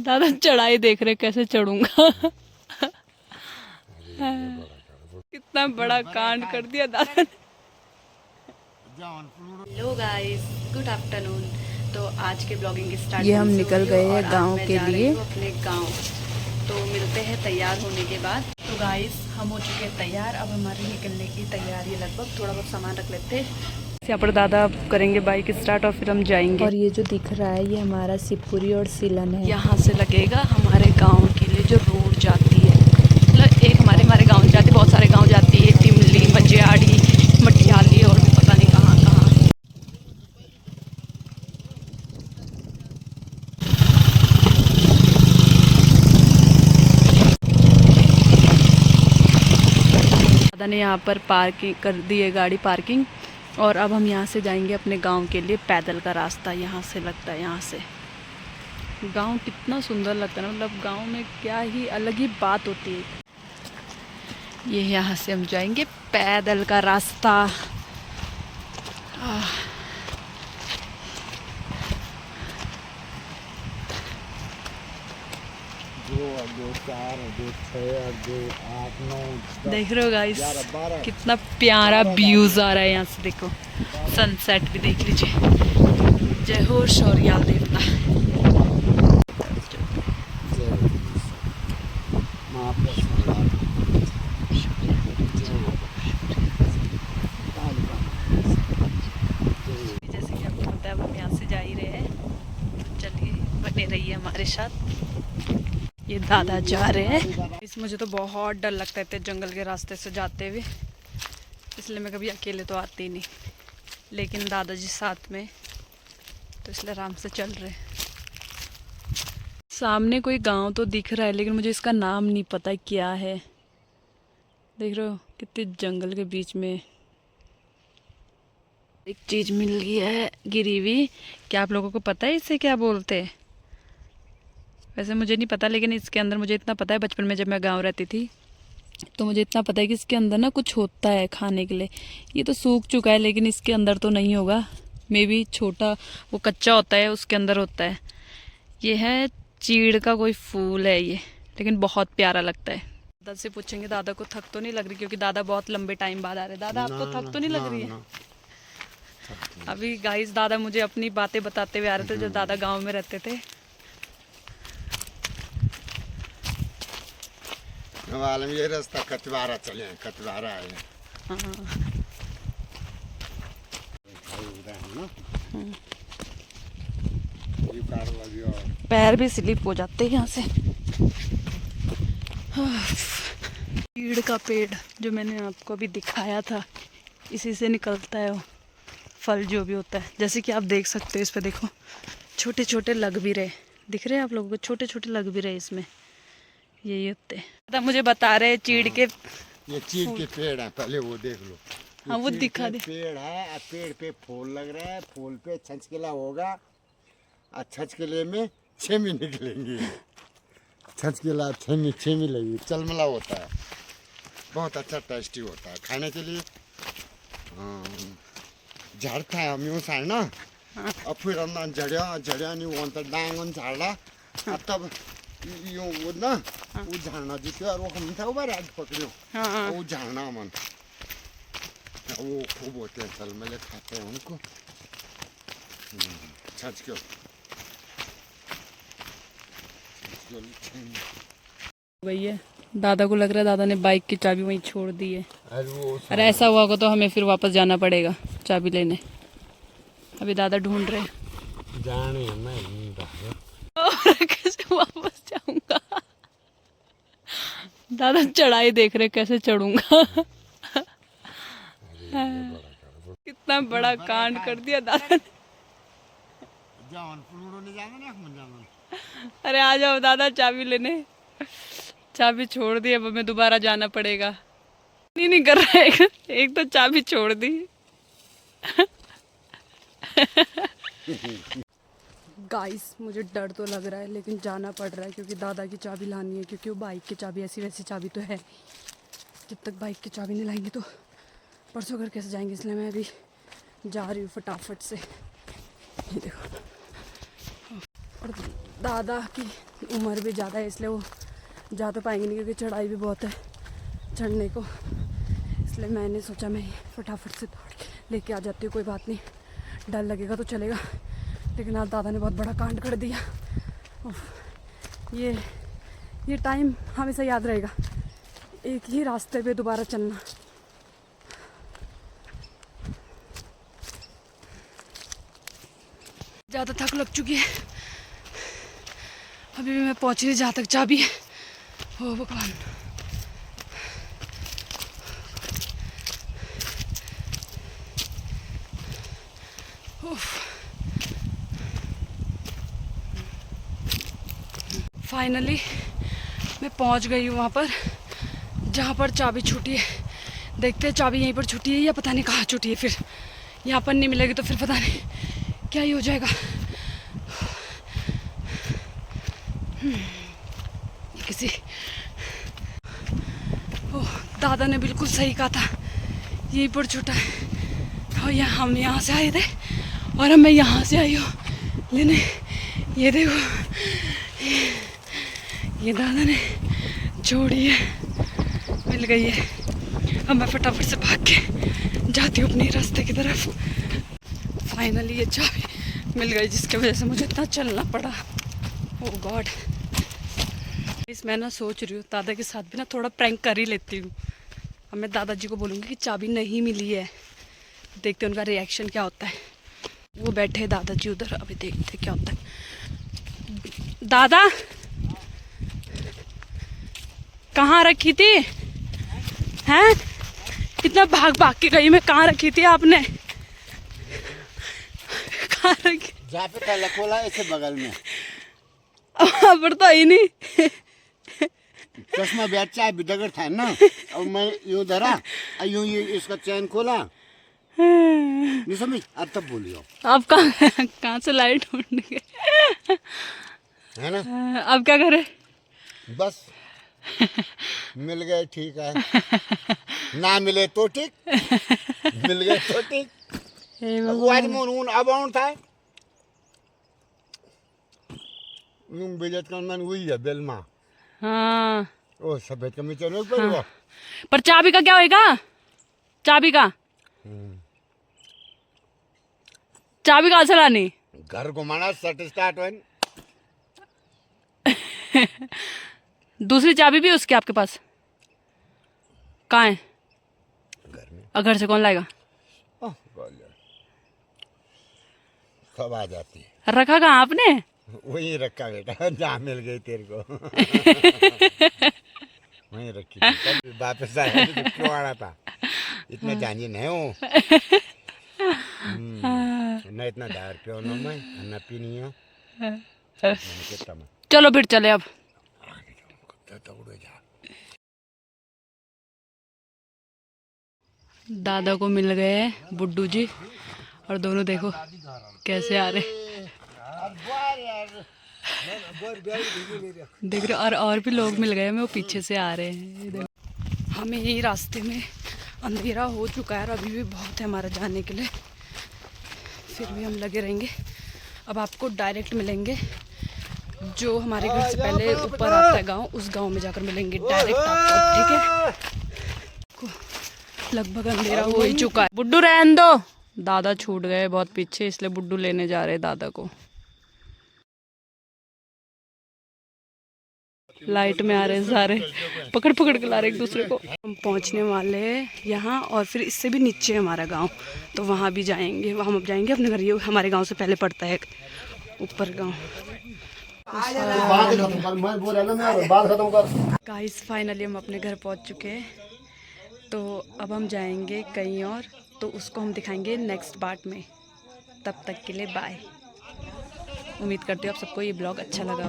दादा चढ़ाई देख रहे कैसे चढ़ूंगा। कितना बड़ा कांड कर दिया दादा ने। Hello guys, good afternoon. तो आज के ब्लॉगिंग की स्टार्ट ये हम निकल गए हैं गांव के लिए। अपने गांव तो मिलते हैं तैयार होने के बाद। तो गाइस हम हो चुके हैं तैयार, अब हमारी निकलने की तैयारी है लगभग। थोड़ा बहुत सामान रख लेते हैं। यहाँ पर दादा करेंगे बाइक स्टार्ट और फिर हम जाएंगे। और ये जो दिख रहा है ये हमारा शिवपुरी और सीलन है। यहाँ से लगेगा हमारे गांव के लिए जो रोड जाती है, मतलब एक हमारे गांव जाती है, बहुत सारे गांव जाती है, टिमली, मजियाड़ी, मटियाली और भी पता नहीं कहाँ कहाँ। दादा ने यहाँ पर पार्किंग कर दी है, गाड़ी पार्किंग। और अब हम यहाँ से जाएंगे अपने गांव के लिए। पैदल का रास्ता यहाँ से लगता है। यहाँ से गांव कितना सुंदर लगता है ना, मतलब गांव में क्या ही अलग ही बात होती है। ये यहाँ से हम जाएंगे पैदल का रास्ता। देख रहे हो गाइस कितना प्यारा व्यूज आ रहा है यहाँ से। देखो सनसेट भी देख लीजिए। जय हो शौर्याल देवता। जैसे कि आपको पता है हम यहाँ से जा ही रहे हैं, तो चलिए बने रहिए हमारे साथ। ये दादा जा रहे हैं। इस मुझे तो बहुत डर लगता है इतने जंगल के रास्ते से जाते हुए, इसलिए मैं कभी अकेले तो आती ही नहीं, लेकिन दादाजी साथ में तो इसलिए आराम से चल रहे हैं। सामने कोई गांव तो दिख रहा है, लेकिन मुझे इसका नाम नहीं पता क्या है। देख रहे हो कितने जंगल के बीच में एक चीज मिल गई है गिरी हुई। क्या आप लोगों को पता है इसे क्या बोलते हैं? वैसे मुझे नहीं पता, लेकिन इसके अंदर मुझे इतना पता है, बचपन में जब मैं गांव रहती थी तो मुझे इतना पता है कि इसके अंदर ना कुछ होता है खाने के लिए। ये तो सूख चुका है, लेकिन इसके अंदर तो नहीं होगा। मे बी छोटा वो कच्चा होता है उसके अंदर होता है। ये है चीड़ का कोई फूल है ये, लेकिन बहुत प्यारा लगता है। दादा से पूछेंगे दादा को थक तो नहीं लग रही, क्योंकि दादा बहुत लंबे टाइम बाद आ रहे हैं। दादा आपको थक तो नहीं लग रही है? अभी गाइस दादा मुझे अपनी बातें बताते हुए आ रहे थे जब दादा गाँव में रहते थे। वाले में ये रास्ता कटवारा चले हैं, कटवारा है। पैर भी स्लिप हो जाते हैं यहाँ से। चीड़ का पेड़ जो मैंने आपको अभी दिखाया था, इसी से निकलता है वो फल जो भी होता है। जैसे कि आप देख सकते हो इस पे देखो छोटे छोटे लग भी रहे, दिख रहे हैं आप लोगों को? छोटे छोटे लग भी रहे इसमें, यही होते हैं। मुझे बता रहे चीड़ के, ये चीड़ के पेड़ है, पहले वो देख लो। हाँ वो दिखा दे। पेड़ है, पेड़ पे फूल लग रहा है, फूल पे छछकेला होगा और छछकेले में छेमी निकलेंगी। छछकेला छेमी लगी, चलमला होता है, बहुत अच्छा टेस्टी होता है खाने के लिए। झाड़ता है हम यूँ साइड ना, और फिर हम झड़िया नहीं वो अंतर डांग झाड़ा, अब तब यूँ वो ना वो झाड़ना जीते और वो हम था वो आज पकड़ो। वो झाड़ना मन वो खूब होते हैं, चलमले खाते हैं उनको। छच क्यों भैया दादा को लग रहा है दादा ने बाइक की चाबी वहीं छोड़ दी है। अरे ऐसा हुआ होगा तो हमें फिर वापस जाना पड़ेगा चाबी लेने। अभी दादा ढूंढ रहे जाने मैं कैसे वापस जाऊंगा। दादा चढ़ाई देख रहे कैसे चढ़ूंगा। कितना बड़ा कांड कर दिया दादा ने। अरे आ जाओ दादा चाबी लेने। चाबी छोड़ दी, अब हमें दोबारा जाना पड़ेगा। नहीं कर रहा है, एक तो चाबी छोड़ दी। गाइस मुझे डर तो लग रहा है, लेकिन जाना पड़ रहा है क्योंकि दादा की चाबी लानी है। क्योंकि वो बाइक की चाबी ऐसी वैसी चाबी तो है, जब तक बाइक की चाबी नहीं लाएंगे तो परसों घर कैसे जाएंगे। इसलिए मैं अभी जा रही हूँ फटाफट से। ये देखो, और दादा की उम्र भी ज़्यादा है इसलिए वो जा तो पाएंगे नहीं, क्योंकि चढ़ाई भी बहुत है चढ़ने को। इसलिए मैंने सोचा मैं फटाफट से दौड़ लेके आ जाती हूँ, कोई बात नहीं, डर लगेगा तो चलेगा। लेकिन आज दादा ने बहुत बड़ा कांड कर दिया। ये टाइम हमेशा याद रहेगा, एक ही रास्ते पे दोबारा चलना। ज़्यादा थक लग चुकी है, अभी भी मैं पहुंच रही जहाँ तक चाबी है। ओ भगवान, फाइनली मैं पहुंच गई हूँ वहाँ पर जहाँ पर चाबी छूटी है। देखते हैं चाबी यहीं पर छूटी है या पता नहीं कहाँ छूटी है। फिर यहाँ पर नहीं मिलेगी तो फिर पता नहीं क्या ही हो जाएगा। किसी दादा ने बिल्कुल सही कहा था, यहीं पर छूटा है। और हम यहाँ से आए थे और अब मैं यहाँ से आई हूँ लेने। ये देखो, ये दादा ने छोड़ी है, मिल गई है। अब मैं फटाफट से भाग के जाती हूँ अपने रास्ते की तरफ। फाइनली ये चाबी मिल गई, जिसकी वजह से मुझे इतना चलना पड़ा। ओह गॉड, मैं ना सोच रही हूँ दादा के साथ भी ना थोड़ा प्रैंक कर ही लेती हूँ। अब मैं दादाजी को बोलूँगी कि चाबी नहीं मिली है, देखते उनका रिएक्शन क्या होता है। वो बैठे हैं दादाजी उधर, अभी देखते क्या होता है। दादा कहाँ रखी थी? हैं? इतना भाग भाग के गई मैं, कहाँ रखी थी आपने? कहाँ रखी? जहाँ पे ताला खोला ऐसे बगल में। पर तो ही नहीं। चश्मा बैठ चाहे बिदगर था ना, और मैं यूं धरा और यूं ये इसका चैन खोला, नहीं समझ? अब तब बोलियो आप कहाँ से लाइट ढूंढ गए है ना? अब क्या करे? बस मिल गए ठीक है, ना मिले तो ठीक, मिल गए तो ठीक। वो आज मुन अब था यूं बिजत का मन हुई है बेलमा। हाँ, ओ सफेद कमीज चलो पर वो पर चाबी का क्या होएगा? चाबी का चाबी कहाँ से लानी? घर घुमाना सेट स्टार्ट हुआ। दूसरी चाबी भी उसकी आपके पास? कहाँ है? घर में। और घर से कौन लाएगा? कब आ जाती है? रखा कहाँ आपने? वही रखा बेटा, जहाँ मिल गई तेरे को। वहीं रखी थी, वापस आया तो क्यों आना था? इतना जानिए नहीं हूँ, न इतना दार पियो न मैं, न पीनी हो। चलो फिर चले अब। दादा को मिल गए बुड्डू जी, और दोनों देखो कैसे आ रहे, देख रहे। और भी लोग मिल गए, मैं वो पीछे से आ रहे हैं। हमें यही रास्ते में अंधेरा हो चुका है और अभी भी बहुत है हमारा जाने के लिए, फिर भी हम लगे रहेंगे। अब आपको डायरेक्ट मिलेंगे, जो हमारे घर से पहले ऊपर आता है गांव, उस गांव में जाकर मिलेंगे डायरेक्ट आपको, ठीक है? लगभग अंधेरा हो ही चुका है। बुड्डू रहने दो, दादा छूट गए बहुत पीछे, इसलिए बुड्डू लेने जा रहे हैं दादा को। लाइट में आ रहे हैं सारे, पकड़ पकड़ के ला रहे एक दूसरे को। हम पहुंचने वाले हैं यहाँ, और फिर इससे भी नीचे है हमारा गांव, तो वहाँ भी जाएंगे। वहाँ हम अब जाएंगे अपने घर, ये हमारे गांव से पहले पड़ता है ऊपर गांव। गाइस फाइनली हम अपने घर पहुंच चुके हैं, तो अब हम जाएंगे कहीं और, तो उसको हम दिखाएंगे नेक्स्ट पार्ट में। तब तक के लिए बाय। उम्मीद करती हूँ आप सबको ये ब्लॉग अच्छा लगा।